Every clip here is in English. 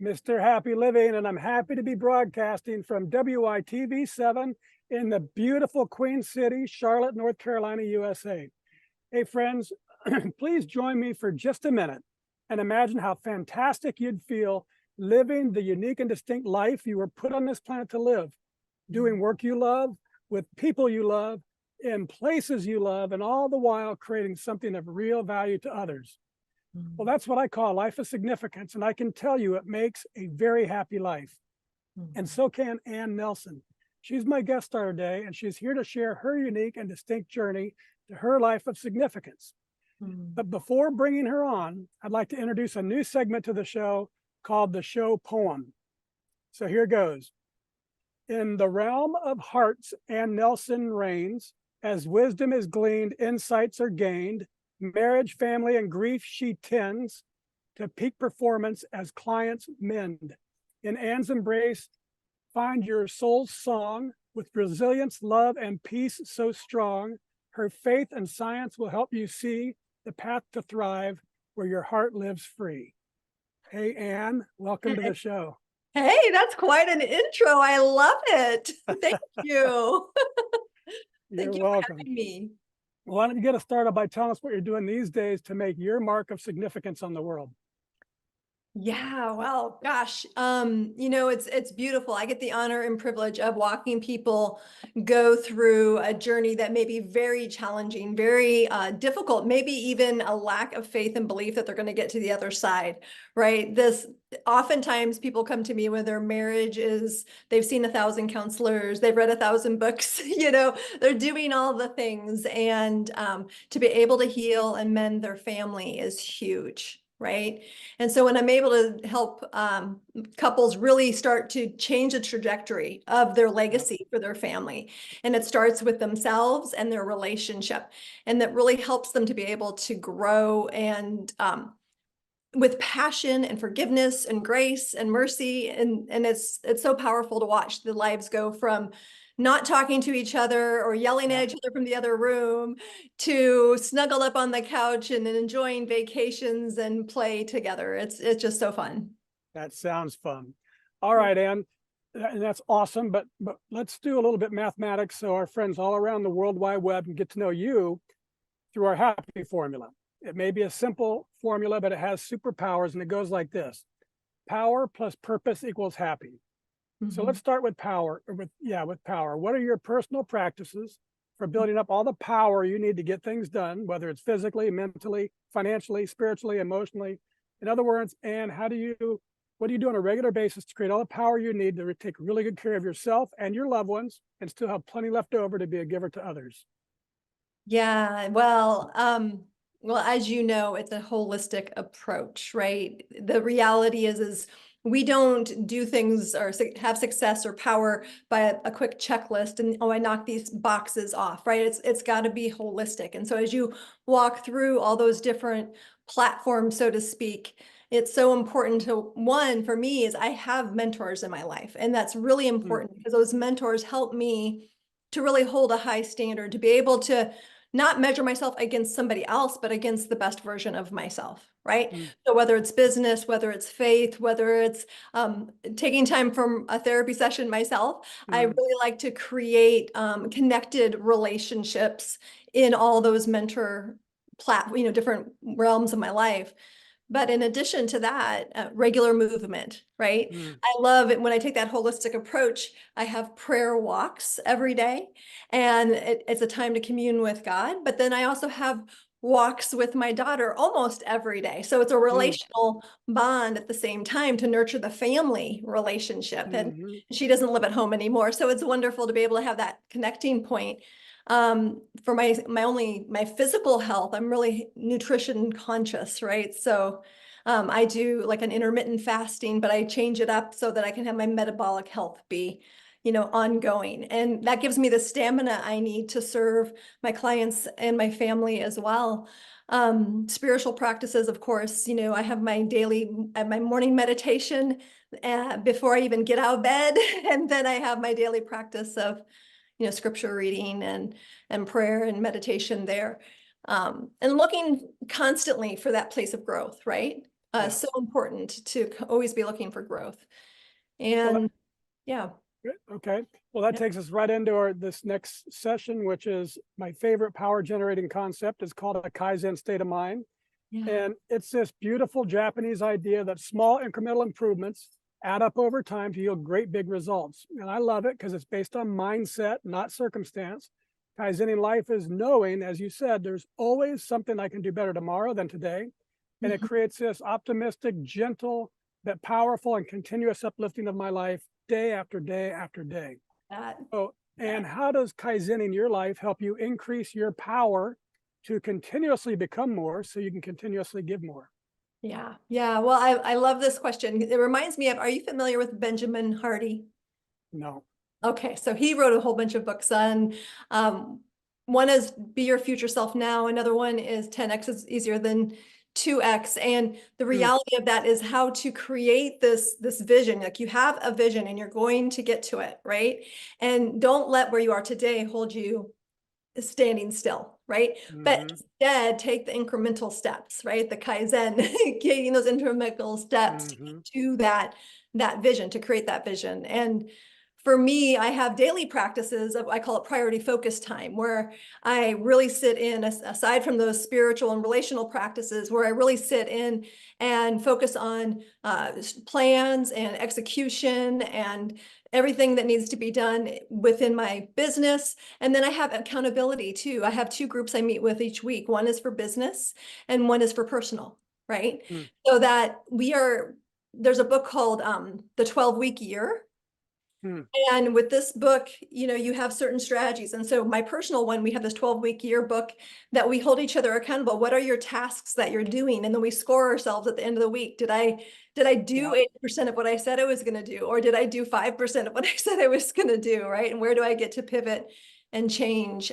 Mr. Happy Living, and I'm happy to be broadcasting from WITV 7 in the beautiful Queen City, Charlotte, North Carolina, USA. Hey friends, please join me for just a minute and imagine how fantastic you'd feel living the unique and distinct life you were put on this planet to live, doing work you love, with people you love, in places you love, and all the while creating something of real value to others. Well, that's what I call a life of significance, and I can tell you it makes a very happy life. And so can Ann Nelson. She's my guest star today, and she's here to share her unique and distinct journey to her life of significance. But before bringing her on, I'd like to introduce a new segment to the show called the Show Poem. So here goes. In the realm of hearts, Ann Nelson reigns. As wisdom is gleaned, insights are gained. Marriage, family, and grief she tends to peak performance as clients mend. In Ann's embrace, find your soul's song with resilience, love, and peace so strong. Her faith and science will help you see the path to thrive where your heart lives free. Hey, Ann, welcome to the show. Hey, that's quite an intro. I love it. Thank you. You're welcome. For having me. Why don't you get us started by telling us what you're doing these days to make your mark of significance on the world? Yeah, well, gosh, it's beautiful. I get the honor and privilege of walking people go through a journey that may be very challenging, very difficult, maybe even a lack of faith and belief that they're going to get to the other side, right? Oftentimes people come to me when their marriage they've seen 1,000 counselors, they've read 1,000 books, they're doing all the things, and to be able to heal and mend their family is huge. Right. And so when I'm able to help couples really start to change the trajectory of their legacy for their family, and it starts with themselves and their relationship, and that really helps them to be able to grow and with passion and forgiveness and grace and mercy. And it's so powerful to watch the lives go from not talking to each other or yelling at each other from the other room to snuggle up on the couch and enjoying vacations and play together. It's just so fun. That sounds fun. All right, Ann, and that's awesome, but let's do a little bit mathematics so our friends all around the World Wide Web can get to know you through our happy formula. It may be a simple formula, but it has superpowers, and it goes like this. Power plus purpose equals happy. So let's start with power, with power. What are your personal practices for building up all the power you need to get things done, whether it's physically, mentally, financially, spiritually, emotionally? In other words, Ann, what do you do on a regular basis to create all the power you need to take really good care of yourself and your loved ones and still have plenty left over to be a giver to others? Yeah, well, as you know, it's a holistic approach, right? The reality is we don't do things or have success or power by a quick checklist and, oh, I knocked these boxes off, right? It's got to be holistic. And so as you walk through all those different platforms, so to speak, it's so important to, one, for me, is I have mentors in my life. And that's really important because those mentors help me to really hold a high standard, to be able to not measure myself against somebody else, but against the best version of myself, right? So whether it's business, whether it's faith, whether it's taking time from a therapy session myself, I really like to create connected relationships in all those different realms of my life. But in addition to that, regular movement, right? I love it when I take that holistic approach. I have prayer walks every day, and it's a time to commune with God. But then I also have walks with my daughter almost every day. So it's a relational bond at the same time to nurture the family relationship. And she doesn't live at home anymore. So it's wonderful to be able to have that connecting point. For my physical health, I'm really nutrition conscious, right? So I do like an intermittent fasting, but I change it up so that I can have my metabolic health be, ongoing. And that gives me the stamina I need to serve my clients and my family as well. Spiritual practices, of course, I have my morning meditation before I even get out of bed. And then I have my daily practice of scripture reading and prayer and meditation there. And looking constantly for that place of growth, right? Yeah. So important to always be looking for growth. Well, And yeah. good. Okay. Well, that Yeah. takes us right into this next session, which is my favorite power generating concept. It's called a Kaizen state of mind. Yeah. And it's this beautiful Japanese idea that small incremental improvements add up over time to yield great big results. And I love it because it's based on mindset, not circumstance. Kaizening life is knowing, as you said, there's always something I can do better tomorrow than today. And it Mhm. creates this optimistic, gentle, but powerful and continuous uplifting of my life day after day after day. That, Oh, yeah. and how does Kaizening your life help you increase your power to continuously become more so you can continuously give more? Yeah. Yeah. Well, I love this question. It reminds me of, are you familiar with Benjamin Hardy? No. Okay, so he wrote a whole bunch of books on, one is Be Your Future Self Now. Another one is 10x is easier than 2x. And the Mm, reality of that is how to create this vision. Like you have a vision and you're going to get to it, right? And don't let where you are today hold you standing still, right? But mm-hmm, instead, take the incremental steps, right? The Kaizen, taking those incremental steps to mm-hmm, get to that vision, to create that vision. And for me, I have daily practices of, I call it priority focus time, where I really sit in, aside from those spiritual and relational practices, where I really sit in and focus on plans and execution and everything that needs to be done within my business. And then I have accountability too. I have two groups I meet with each week. One is for business and one is for personal, right? mm, So that there's a book called The 12-Week Year. mm, And with this book, you have certain strategies. And so my personal one, we have this 12-week year book that we hold each other accountable. What are your tasks that you're doing? And then we score ourselves at the end of the week. Did I do yeah, 80% of what I said I was going to do? Or did I do 5% of what I said I was going to do? Right. And where do I get to pivot and change?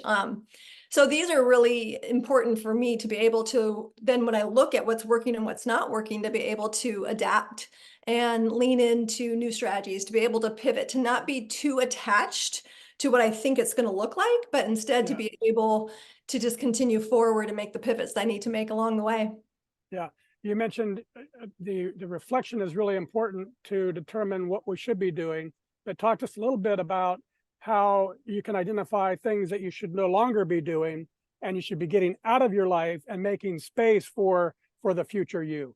So these are really important for me to be able to, then when I look at what's working and what's not working, to be able to adapt and lean into new strategies, to be able to pivot, to not be too attached to what I think it's going to look like, but instead to yeah, be able to just continue forward and make the pivots I need to make along the way. yeah. You mentioned the reflection is really important to determine what we should be doing, but talk to us a little bit about how you can identify things that you should no longer be doing and you should be getting out of your life and making space for the future you.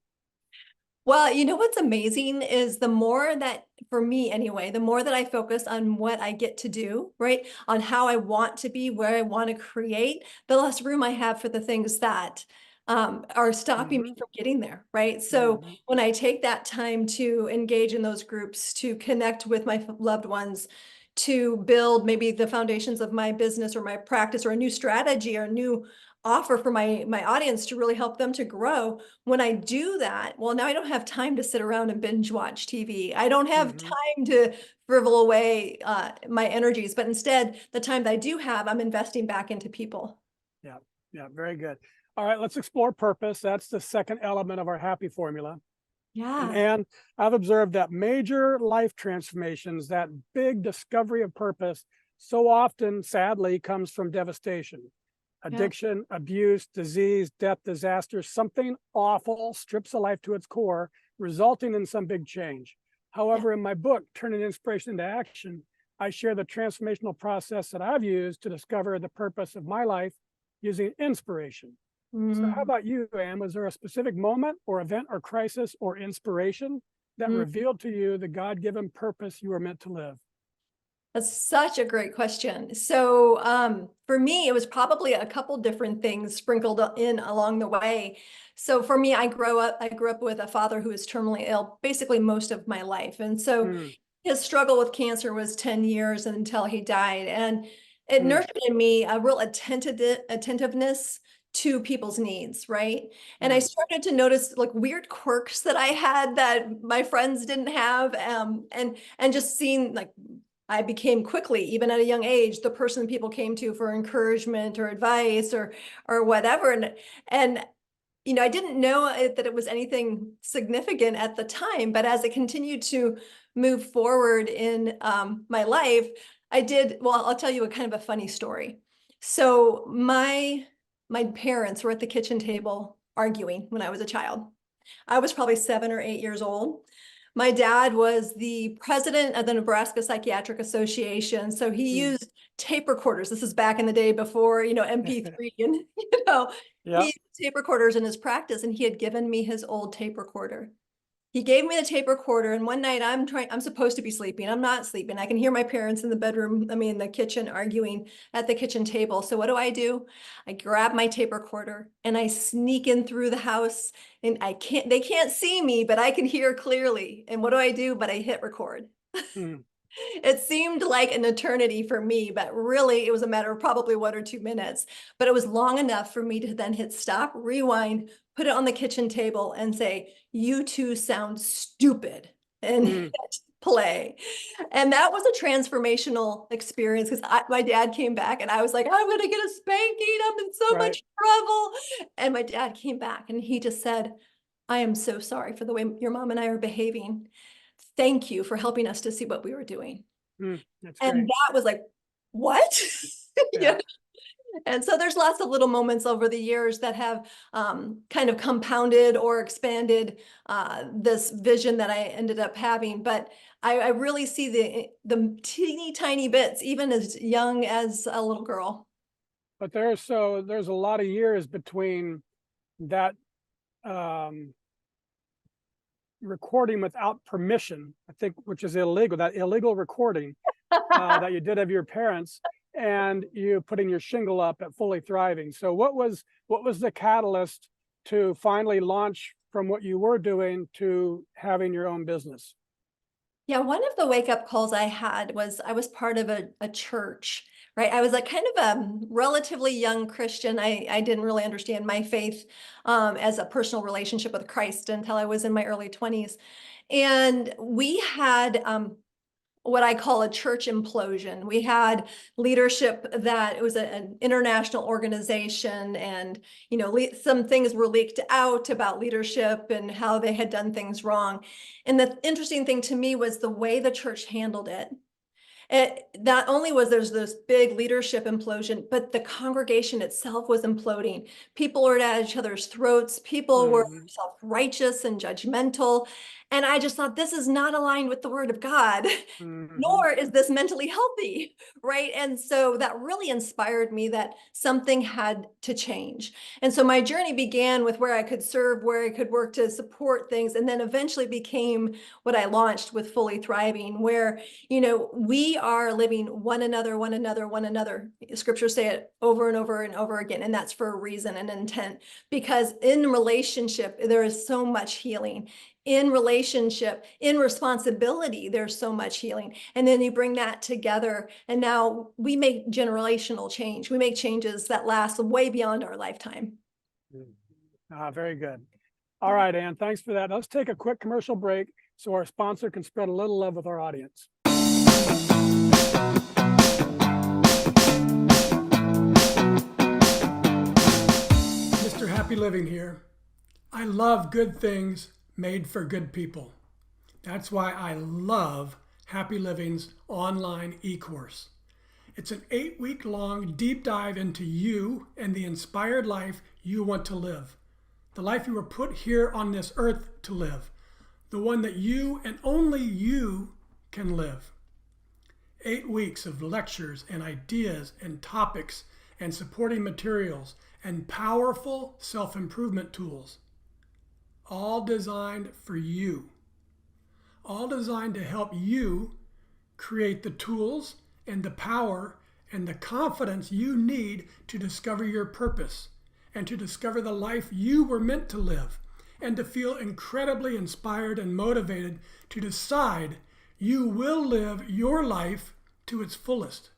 Well, what's amazing is the more that, for me anyway, the more that I focus on what I get to do, right? On how I want to be, where I want to create, the less room I have for the things that are stopping me Mm-hmm, from getting there, right? So mm-hmm, when I take that time to engage in those groups, to connect with my loved ones, to build maybe the foundations of my business or my practice or a new strategy or a new offer for my audience to really help them to grow. When I do that, well, now I don't have time to sit around and binge watch TV. I don't have mm-hmm. time to frivol away my energies, but instead, the time that I do have, I'm investing back into people. Yeah, yeah, very good. All right, let's explore purpose. That's the second element of our happy formula. Yeah, And I've observed that major life transformations, that big discovery of purpose, so often, sadly, comes from devastation. yeah, Addiction, abuse, disease, death, disaster, something awful strips a life to its core, resulting in some big change. yeah. However, in my book, Turning Inspiration into Action, I share the transformational process that I've used to discover the purpose of my life using inspiration. So how Mm, about you, Anne? Was there a specific moment or event or crisis or inspiration that mm. revealed to you the God-given purpose you were meant to live? That's such a great question. So, for me, it was probably a couple different things sprinkled in along the way. So for me, I grew up with a father who was terminally ill basically most of my life. And so Hmm, his struggle with cancer was 10 years until he died. And it hmm, nurtured in me a real attentiveness to people's needs, right? And I hmm, started to notice like weird quirks that I had that my friends didn't have. And just seeing like I became quickly, even at a young age, the person people came to for encouragement or advice or whatever. And I didn't know that it was anything significant at the time, but as it continued to move forward in my life, I did. Well, I'll tell you a kind of a funny story. So my parents were at the kitchen table arguing when I was a child. I was probably 7 or 8 years old. My dad was the president of the Nebraska Psychiatric Association. So he Mm. used tape recorders. This is back in the day before, MP3 and, he Yep. used tape recorders in his practice, and he had given me his old tape recorder. He gave me the tape recorder, and one night I'm supposed to be sleeping. I'm not sleeping. I can hear my parents in the bedroom, the kitchen, arguing at the kitchen table. So what do? I grab my tape recorder and I sneak in through the house, and they can't see me, but I can hear clearly. And what do? But I hit record. Mm. It seemed like an eternity for me, but really it was a matter of probably 1 or 2 minutes. But it was long enough for me to then hit stop, rewind, put it on the kitchen table and say, "You two sound stupid," and hit Mm. play. And that was a transformational experience, because my dad came back and I was like, "I'm going to get a spanking. I'm in so Right. much trouble." And my dad came back and he just said, "I am so sorry for the way your mom and I are behaving. Thank you for helping us to see what we were doing." Mm. That's And great. that was like, "What?" Yeah. Yeah. And so there's lots of little moments over the years that have kind of compounded or expanded this vision that I ended up having. But I really see the teeny tiny bits, even as young as a little girl. But there's a lot of years between that um, recording without permission, I think, which is illegal, that illegal recording that you did of your parents, and you putting your shingle up at Fully Thriving. So what was the catalyst to finally launch from what you were doing to having your own business? Yeah, one of the wake up calls I had was I was part of a church, right? I was like kind of a relatively young Christian. I didn't really understand my faith as a personal relationship with Christ until I was in my early 20s. And we had what I call a church implosion. We had leadership that it was an international organization, and some things were leaked out about leadership and how they had done things wrong. And the interesting thing to me was the way the church handled it. It not only was there's this big leadership implosion, but the congregation itself was imploding. People were at each other's throats. People were Mhm. self-righteous and judgmental. And I just thought, this is not aligned with the word of God, Mhm. nor is this mentally healthy, right? And so that really inspired me that something had to change. And so my journey began with where I could serve, where I could work to support things, and then eventually became what I launched with Fully Thriving, where we are living one another, one another, one another. Scriptures say it over and over and over again, and that's for a reason and intent. Because in relationship, there is so much healing. In relationship, in responsibility, there's so much healing. And then you bring that together, and now we make generational change. We make changes that last way beyond our lifetime. Very good. All right, Ann, thanks for that. Let's take a quick commercial break so our sponsor can spread a little love with our audience. Mr. Happy Living here. I love good things made for good people. That's why I love Happy Living's online e-course. It's an 8-week-long deep dive into you and the inspired life you want to live. The life you were put here on this earth to live. The one that you and only you can live. 8 weeks of lectures and ideas and topics and supporting materials and powerful self-improvement tools. All designed for you. All designed to help you create the tools and the power and the confidence you need to discover your purpose and to discover the life you were meant to live, and to feel incredibly inspired and motivated to decide you will live your life to its fullest.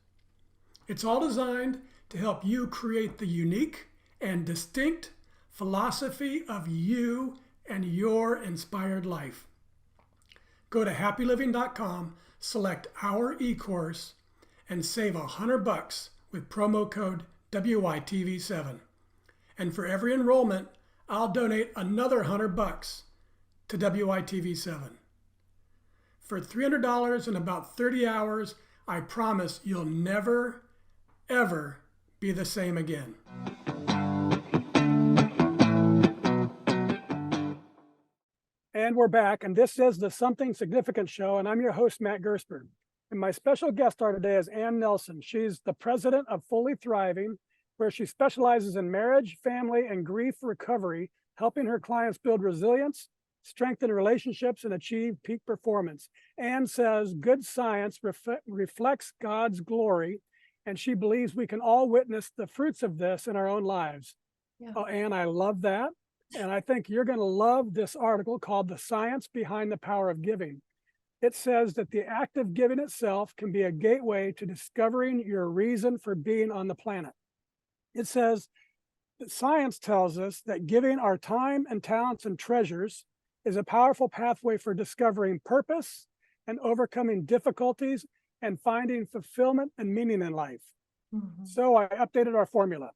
It's all designed to help you create the unique and distinct philosophy of you and your inspired life. Go to happyliving.com, select our e-course, and save $100 with promo code WITV7. And for every enrollment, I'll donate another $100 to WITV7. For $300 and about 30 hours, I promise you'll never, ever be the same again. And we're back, and this is the Something Significant Show, and I'm your host, Matt Gersberg. And my special guest star today is Ann Nelson. She's the president of Fully Thriving, where she specializes in marriage, family, and grief recovery, helping her clients build resilience, strengthen relationships, and achieve peak performance. Ann says good science reflects God's glory, and she believes we can all witness the fruits of this in our own lives. Yeah. Oh, Ann, I love that. And I think you're going to love this article called The Science Behind the Power of Giving. It says that the act of giving itself can be a gateway to discovering your reason for being on the planet. It says that science tells us that giving our time and talents and treasures is a powerful pathway for discovering purpose and overcoming difficulties and finding fulfillment and meaning in life. Mhm. So I updated our formula.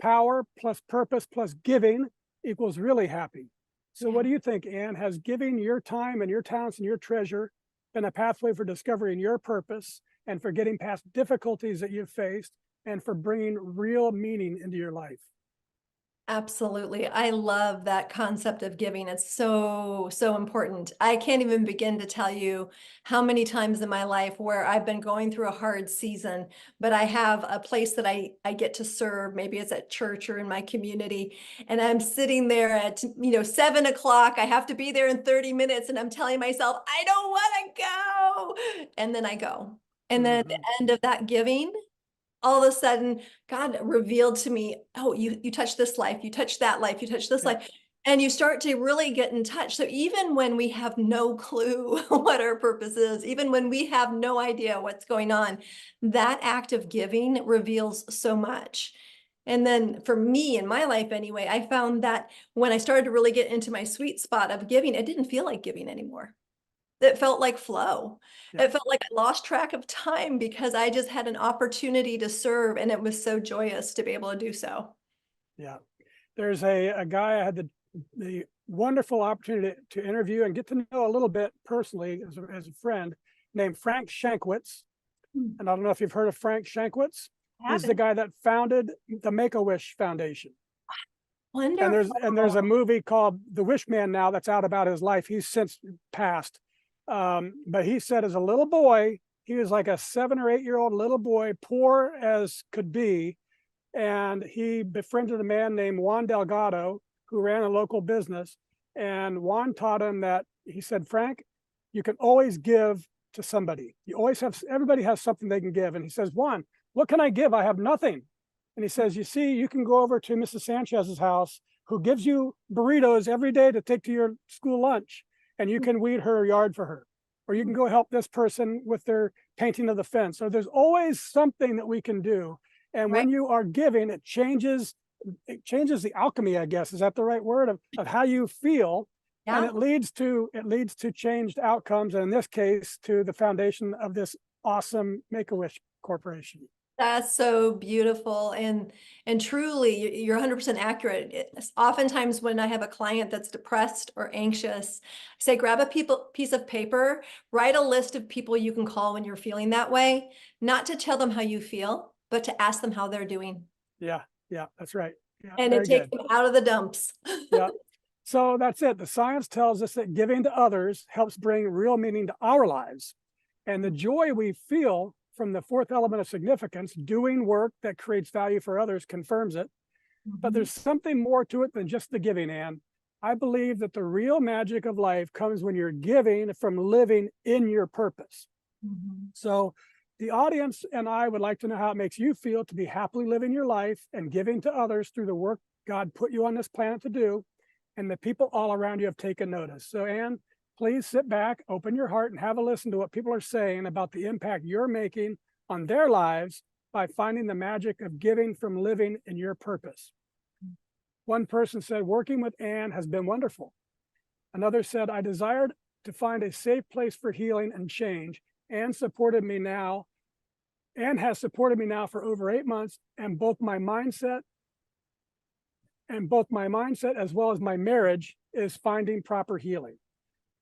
Power plus purpose plus giving equals really happy. So what do you think, Ann? Has giving your time and your talents and your treasure been a pathway for discovering your purpose and for getting past difficulties that you've faced and for bringing real meaning into your life? Absolutely. I love that concept of giving. It's so, so important. I can't even begin to tell you how many times in my life where I've been going through a hard season, but I have a place that I get to serve. Maybe it's at church or in my community. And I'm sitting there at, 7 o'clock. I have to be there in 30 minutes. And I'm telling myself, I don't want to go. And then I go. And then at the end of that giving, all of a sudden God revealed to me, oh, you touch this life, you touch that life, you touch this Yeah. life, and you start to really get in touch. So even when we have no clue what our purpose is, even when we have no idea what's going on, that act of giving reveals so much. And then for me in my life anyway, I found that when I started to really get into my sweet spot of giving, it didn't feel like giving anymore. It felt like flow. Yeah. It felt like I lost track of time because I just had an opportunity to serve, and it was so joyous to be able to do so. Yeah. There's a guy I had the wonderful opportunity to interview and get to know a little bit personally as a friend named Frank Shankwitz. Hmm. And I don't know if you've heard of Frank Shankwitz. He's the Haven't. guy that founded the Make-A-Wish Foundation. And there's a Wonderful. movie called The Wish Man now that's out about his life. He's since passed. But he said as a little boy, he was like a 7 or 8 year old little boy, poor as could be. And he befriended a man named Juan Delgado, who ran a local business. And Juan taught him that, he said, Frank, you can always give to somebody. You always have, everybody has something they can give. And he says, Juan, what can I give? I have nothing. And he says, you see, you can go over to Mrs. Sanchez's house, who gives you burritos every day to take to your school lunch, and you can weed her yard for her. Or you can go help this person with their painting of the fence. So there's always something that we can do. And Right. when you are giving, it changes the alchemy, I guess. Is that the right word of how you feel? And Yeah. it leads to changed outcomes, and in this case, to the foundation of this awesome Make-A-Wish Corporation. That's so beautiful, and truly, you're 100% accurate. Oftentimes when I have a client that's depressed or anxious, I say, grab a piece of paper, write a list of people you can call when you're feeling that way, not to tell them how you feel, but to ask them how they're doing. Yeah, yeah, that's right. Yeah, And it very takes good. them out of the dumps. Yeah. So that's it. The science tells us that giving to others helps bring real meaning to our lives. And the joy we feel from the fourth element of significance, doing work that creates value for others, confirms it. But there's something more to it than just the giving, Ann. I believe that the real magic of life comes when you're giving from living in your purpose. Mhm. So the audience and I would like to know how it makes you feel to be happily living your life and giving to others through the work God put you on this planet to do. And the people all around you have taken notice. So Ann, please sit back, open your heart, and have a listen to what people are saying about the impact you're making on their lives by finding the magic of giving from living in your purpose. One person said, working with Ann has been wonderful. Another said, I desired to find a safe place for healing and change. Ann supported me now. Ann has supported me now for over 8 months, and both my mindset as well as my marriage is finding proper healing.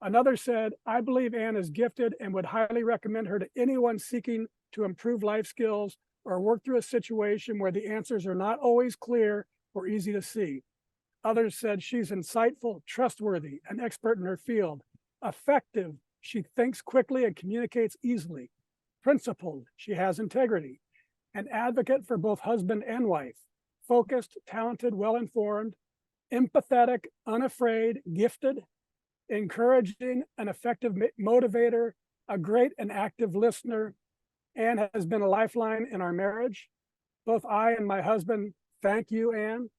Another said, I believe Ann is gifted and would highly recommend her to anyone seeking to improve life skills or work through a situation where the answers are not always clear or easy to see. Others said she's insightful, trustworthy, an expert in her field, effective, she thinks quickly and communicates easily, principled, she has integrity, an advocate for both husband and wife, focused, talented, well-informed, empathetic, unafraid, gifted, encouraging, an effective motivator, a great and active listener, and has been a lifeline in our marriage. Both I and my husband thank you, Anne.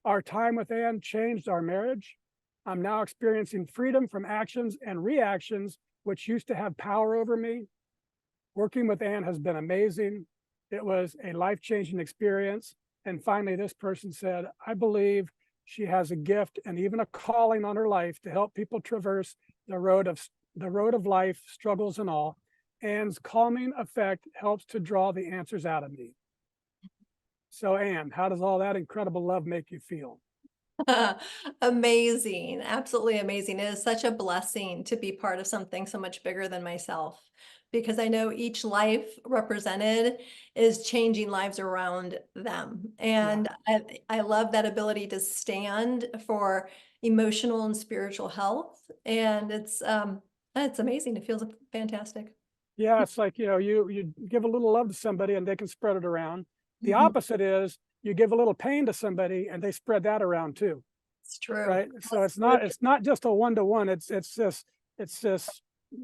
Our time with Anne changed our marriage. I'm now experiencing freedom from actions and reactions which used to have power over me. Working with Anne has been amazing. It was a life-changing experience. And finally, this person said, I believe she has a gift and even a calling on her life to help people traverse the road of life, struggles and all. Anne's calming effect helps to draw the answers out of me. So Anne, how does all that incredible love make you feel? Amazing, absolutely amazing. It is such a blessing to be part of something so much bigger than myself, because I know each life represented is changing lives around them. And I love that ability to stand for emotional and spiritual health. And it's amazing. It feels fantastic. Yeah, it's like, you give a little love to somebody and they can spread it around. The Mhm. opposite is you give a little pain to somebody and they spread that around too, It's true. right? So it's Absolutely. not just a one-to-one, it's this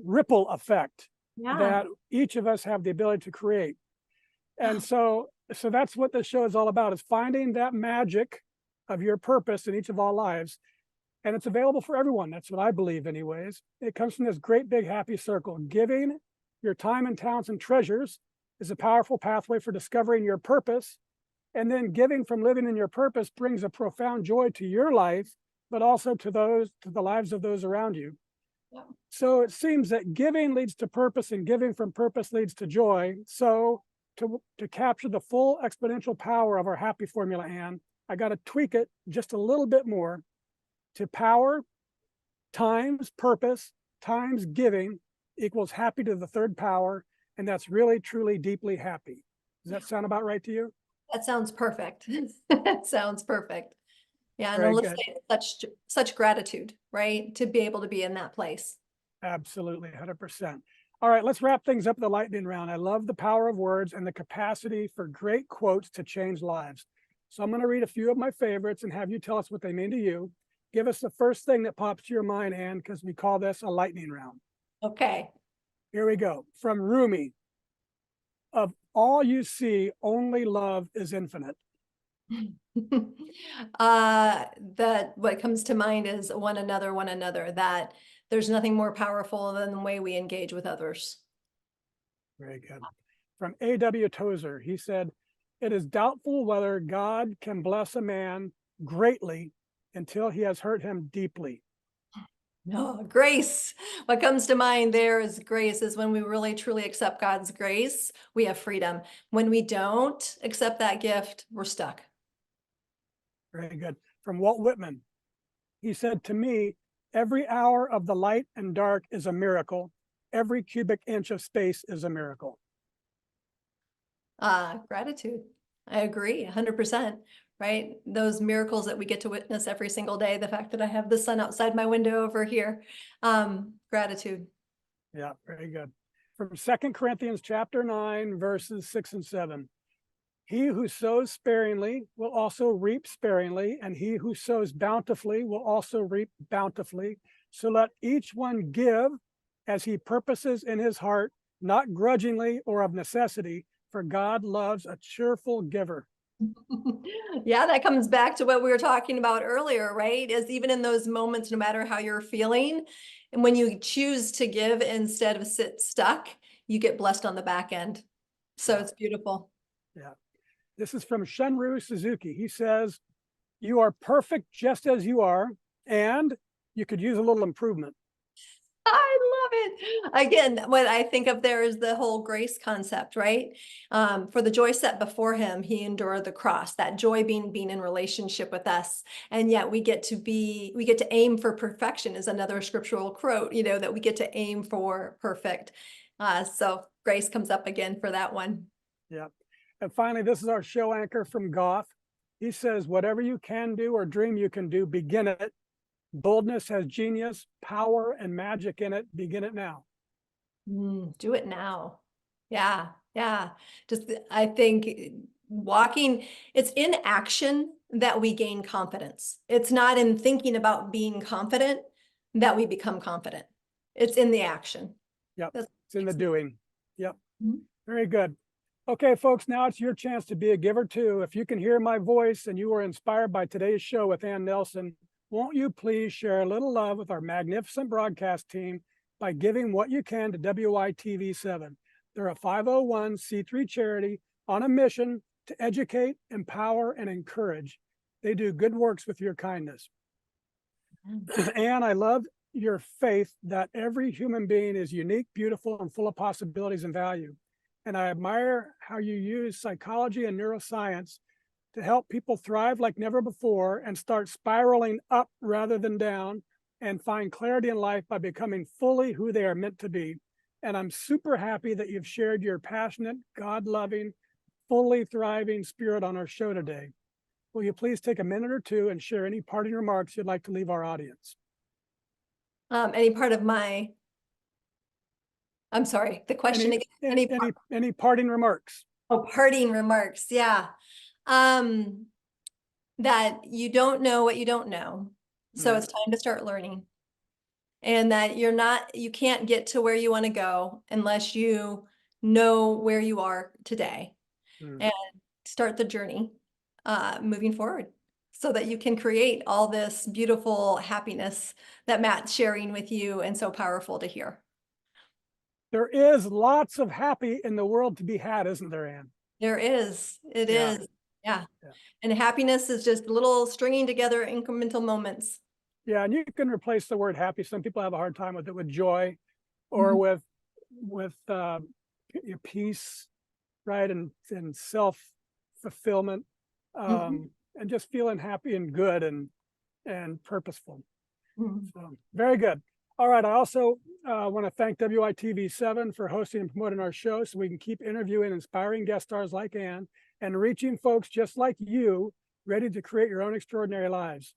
ripple effect Yeah. that each of us have the ability to create. And so that's what this show is all about, is finding that magic of your purpose in each of our lives. And it's available for everyone. That's what I believe anyways. It comes from this great big happy circle. Giving your time and talents and treasures is a powerful pathway for discovering your purpose. And then giving from living in your purpose brings a profound joy to your life, but also to the lives of those around you. Yeah. So it seems that giving leads to purpose and giving from purpose leads to joy. So to capture the full exponential power of our happy formula, Anne, I got to tweak it just a little bit more to power times purpose times giving equals happy to the third power. And that's really, truly, deeply happy. Does that sound about right to you? That sounds perfect. That sounds perfect. Yeah, and Very good. elicit such gratitude, right? To be able to be in that place. Absolutely, 100%. All right, let's wrap things up with the lightning round. I love the power of words and the capacity for great quotes to change lives. So I'm going to read a few of my favorites and have you tell us what they mean to you. Give us the first thing that pops to your mind, Anne, because we call this a lightning round. Okay. Here we go. From Rumi, of all you see, only love is infinite. That what comes to mind is one another, that there's nothing more powerful than the way we engage with others. Very good. From A.W. Tozer, he said, it is doubtful whether God can bless a man greatly until he has hurt him deeply. No, grace. What comes to mind there is grace is when we really truly accept God's grace, we have freedom. When we don't accept that gift, we're stuck. Very good. From Walt Whitman, he said, to me, every hour of the light and dark is a miracle. Every cubic inch of space is a miracle. Gratitude. I agree 100%, right? Those miracles that we get to witness every single day, the fact that I have the sun outside my window over here, gratitude. Yeah, very good. From 2 Corinthians chapter 9, verses 6 and 7. He who sows sparingly will also reap sparingly, and he who sows bountifully will also reap bountifully. So let each one give as he purposes in his heart, not grudgingly or of necessity, for God loves a cheerful giver. Yeah, that comes back to what we were talking about earlier, right? Is even in those moments, no matter how you're feeling, and when you choose to give instead of sit stuck, you get blessed on the back end. So it's beautiful. Yeah. This is from Shunryu Suzuki. He says, you are perfect just as you are, and you could use a little improvement. I love it. Again, what I think of there is the whole grace concept, right? For the joy set before him, he endured the cross, that joy being in relationship with us. And yet we get to aim for perfection is another scriptural quote, that we get to aim for perfect. So grace comes up again for that one. Yeah. And finally, this is our show anchor from Goth. He says, whatever you can do or dream you can do, begin it. Boldness has genius, power, and magic in it. Begin it now. Do it now. Yeah, yeah. Just I think walking, it's in action that we gain confidence. It's not in thinking about being confident that we become confident. It's in the action. Yep. That's It's in the doing. Yep. Mhm. Very good. Okay, folks, now it's your chance to be a giver too. If you can hear my voice and you were inspired by today's show with Ann Nelson, won't you please share a little love with our magnificent broadcast team by giving what you can to WITV7. They're a 501c3 charity on a mission to educate, empower, and encourage. They do good works with your kindness. And I love your faith that every human being is unique, beautiful, and full of possibilities and value. And I admire how you use psychology and neuroscience to help people thrive like never before and start spiraling up rather than down and find clarity in life by becoming fully who they are meant to be. And I'm super happy that you've shared your passionate, God-loving, fully thriving spirit on our show today. Will you please take a minute or two and share any parting remarks you'd like to leave our audience? Any part of my, I'm sorry, the question again, Any parting remarks? parting remarks. Yeah. That you don't know what you don't know. So it's time to start learning. And that you can't get to where you want to go unless you know where you are today and start the journey moving forward so that you can create all this beautiful happiness that Matt's sharing with you and so powerful to hear. There is lots of happy in the world to be had, isn't there, Ann? There is. It is. Yeah. And happiness is just little stringing together incremental moments. Yeah, and you can replace the word happy. Some people have a hard time with it, with joy, or with peace, right, and self-fulfillment, and just feeling happy and good and purposeful. So very good. All right, I also want to thank WITV7 for hosting and promoting our show so we can keep interviewing inspiring guest stars like Ann and reaching folks just like you ready to create your own extraordinary lives.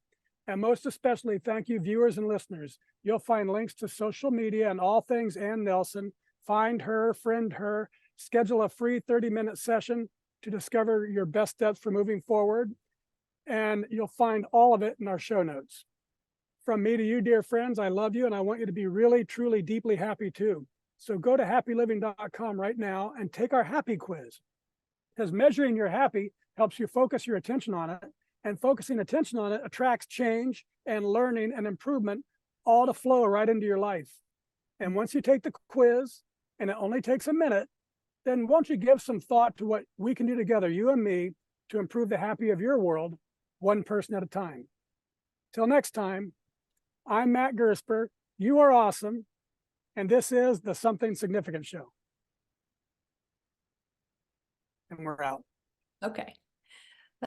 And most especially, thank you, viewers and listeners. You'll find links to social media and all things Ann Nelson. Find her, friend her, schedule a free 30-minute session to discover your best steps for moving forward. And you'll find all of it in our show notes. From me to you, dear friends, I love you and I want you to be really, truly, deeply happy too. So go to happyliving.com right now and take our happy quiz, because measuring your happy helps you focus your attention on it, and focusing attention on it attracts change and learning and improvement, all to flow right into your life. And once you take the quiz, and it only takes a minute, then won't you give some thought to what we can do together, you and me, to improve the happy of your world, one person at a time. Till next time, I'm Matt Gersper. You are awesome. And this is the Something Significant Show. And we're out. Okay.